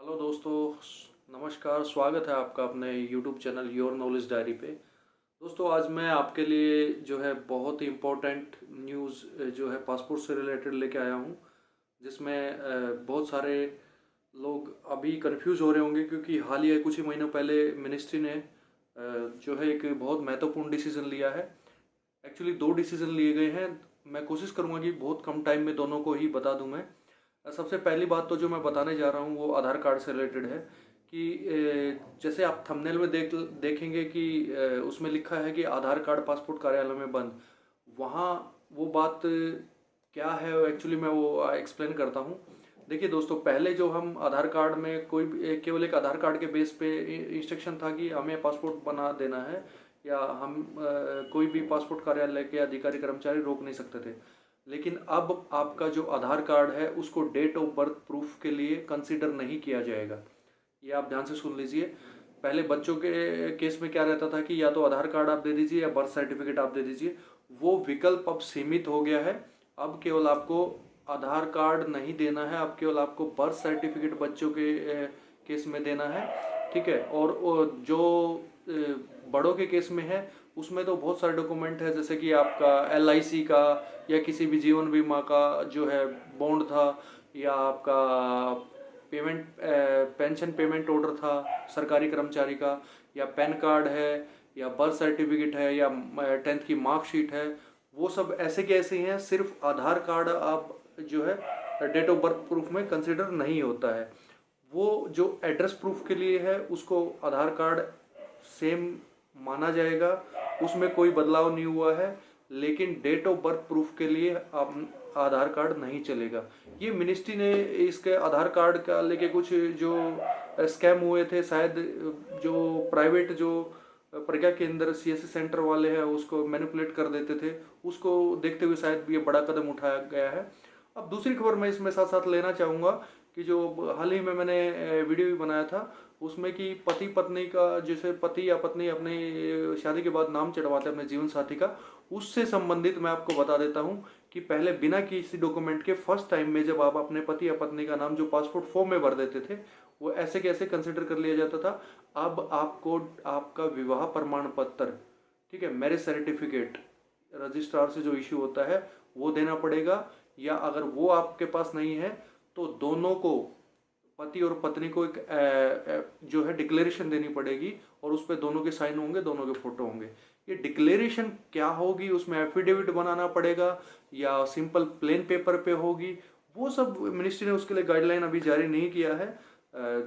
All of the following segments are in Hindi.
हेलो दोस्तों, नमस्कार। स्वागत है आपका अपने YouTube channel your knowledge diary पे। दोस्तों, आज मैं आपके लिए जो है बहुत ही इम्पोर्टेंट न्यूज़ जो है पासपोर्ट से रिलेटेड लेके आया हूँ, जिसमें बहुत सारे लोग अभी कंफ्यूज हो रहे होंगे क्योंकि हाल ही कुछ ही महीनों पहले मिनिस्ट्री ने जो है एक बहुत महत्वपूर्ण डिसीजन लिया है। एक्चुअली दो डिसीजन लिए गए हैं। मैं कोशिश करूँगा कि बहुत कम टाइम में दोनों को ही बता दूँ मैं। सबसे पहली बात तो जो मैं बताने जा रहा हूँ वो आधार कार्ड से रिलेटेड है कि जैसे आप थंबनेल में देखेंगे कि उसमें लिखा है कि आधार कार्ड पासपोर्ट कार्यालय में बंद। वहाँ वो बात क्या है एक्चुअली मैं वो एक्सप्लेन करता हूँ। देखिए दोस्तों, पहले जो हम आधार कार्ड में केवल एक आधार कार्ड के बेस पे इंस्ट्रक्शन था कि हमें पासपोर्ट बना देना है, या हम कोई भी पासपोर्ट कार्यालय के अधिकारी कर्मचारी रोक नहीं सकते थे। लेकिन अब आपका जो आधार कार्ड है उसको डेट ऑफ बर्थ प्रूफ के लिए कंसीडर नहीं किया जाएगा। ये आप ध्यान से सुन लीजिए। पहले बच्चों के केस में क्या रहता था कि या तो आधार कार्ड आप दे दीजिए या बर्थ सर्टिफिकेट आप दे दीजिए। वो विकल्प अब सीमित हो गया है। अब केवल आपको आधार कार्ड नहीं देना है, अब केवल आपको बर्थ सर्टिफिकेट बच्चों के केस में देना है। ठीक है। और जो बड़ों के केस में है उसमें तो बहुत सारे डॉक्यूमेंट है, जैसे कि आपका LIC का या किसी भी जीवन बीमा का जो है बॉन्ड था, या आपका पेमेंट पेंशन पेमेंट ऑर्डर था सरकारी कर्मचारी का, या पैन कार्ड है, या बर्थ सर्टिफिकेट है, या 10th की मार्कशीट है। वो सब ऐसे के ऐसे ही हैं। सिर्फ आधार कार्ड आप जो है डेट ऑफ बर्थ प्रूफ में कंसिडर नहीं होता है। वो जो एड्रेस प्रूफ के लिए है उसको आधार कार्ड सेम माना जाएगा, उसमें कोई बदलाव नहीं हुआ है। लेकिन डेट ऑफ बर्थ प्रूफ के लिए अब आधार कार्ड नहीं चलेगा। ये मिनिस्ट्री ने इसके आधार कार्ड का लेके कुछ जो स्कैम हुए थे शायद, जो प्राइवेट जो प्रज्ञा केंद्र CSC सेंटर वाले हैं उसको मैनिपुलेट कर देते थे, उसको देखते हुए शायद ये बड़ा कदम उठाया गया है। अब दूसरी खबर मैं इसमें साथ साथ लेना चाहूँगा कि जो हाल ही में मैंने वीडियो भी बनाया था उसमें कि पति पत्नी का, जैसे पति या पत्नी अपने शादी के बाद नाम चढ़वाते हैं अपने जीवन साथी का, उससे संबंधित मैं आपको बता देता हूं कि पहले बिना किसी डॉक्यूमेंट के फर्स्ट टाइम में जब आप अपने पति या पत्नी का नाम जो पासपोर्ट फॉर्म में भर देते थे वो ऐसे कैसे कंसिडर कर लिया जाता था। अब आपको आपका विवाह प्रमाण पत्र, ठीक है, मैरिज सर्टिफिकेट रजिस्ट्रार से जो इश्यू होता है वो देना पड़ेगा, या अगर वो आपके पास नहीं है तो दोनों को, पति और पत्नी को एक जो है डिक्लेरेशन देनी पड़ेगी, और उस पर दोनों के साइन होंगे, दोनों के फोटो होंगे। ये डिक्लेरेशन क्या होगी, उसमें एफिडेविट बनाना पड़ेगा या सिंपल प्लेन पेपर पे होगी, वो सब मिनिस्ट्री ने उसके लिए गाइडलाइन अभी जारी नहीं किया है।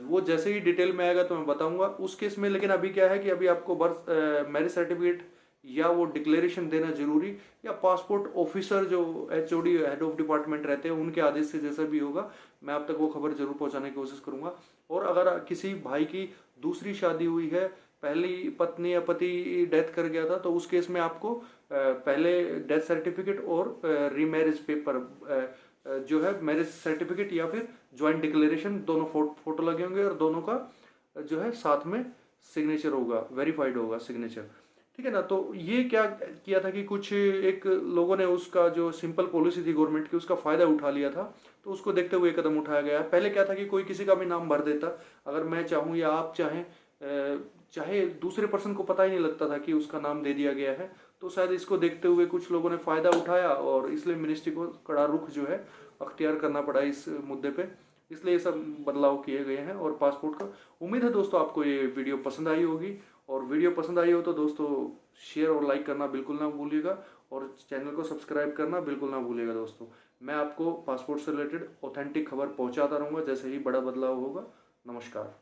वो जैसे ही डिटेल में आएगा तो मैं बताऊंगा उस केस में। लेकिन अभी क्या है कि अभी आपको बर्थ मैरिज सर्टिफिकेट या वो डिक्लेरेशन देना जरूरी, या पासपोर्ट ऑफिसर जो HOD हेड ऑफ डिपार्टमेंट रहते हैं उनके आदेश से जैसा भी होगा मैं आप तक वो खबर जरूर पहुंचाने की कोशिश करूंगा। और अगर किसी भाई की दूसरी शादी हुई है, पहली पत्नी या पति डेथ कर गया था, तो उस केस में आपको पहले डेथ सर्टिफिकेट और रीमैरिज पेपर जो है मैरिज सर्टिफिकेट या फिर ज्वाइंट डिक्लेरेशन, दोनों फोटो लगे होंगे और दोनों का जो है साथ में सिग्नेचर होगा, वेरीफाइड होगा सिग्नेचर। ठीक है ना। तो ये क्या किया था कि कुछ एक लोगों ने उसका जो सिंपल पॉलिसी थी गवर्नमेंट की उसका फायदा उठा लिया था, तो उसको देखते हुए कदम उठाया गया है। पहले क्या था कि कोई किसी का भी नाम भर देता, अगर मैं चाहूँ या आप चाहें, चाहे दूसरे पर्सन को पता ही नहीं लगता था कि उसका नाम दे दिया गया है। तो शायद इसको देखते हुए कुछ लोगों ने फायदा उठाया और इसलिए मिनिस्ट्री को कड़ा रुख जो है अख्तियार करना पड़ा इस मुद्दे पे। इसलिए ये सब बदलाव किए गए हैं। और पासपोर्ट का उम्मीद है दोस्तों आपको ये वीडियो पसंद आई होगी, और वीडियो पसंद आई हो तो दोस्तों शेयर और लाइक करना बिल्कुल ना भूलिएगा, और चैनल को सब्सक्राइब करना बिल्कुल ना भूलिएगा दोस्तों। मैं आपको पासपोर्ट से रिलेटेड ऑथेंटिक खबर पहुंचाता रहूँगा जैसे ही बड़ा बदलाव होगा। नमस्कार।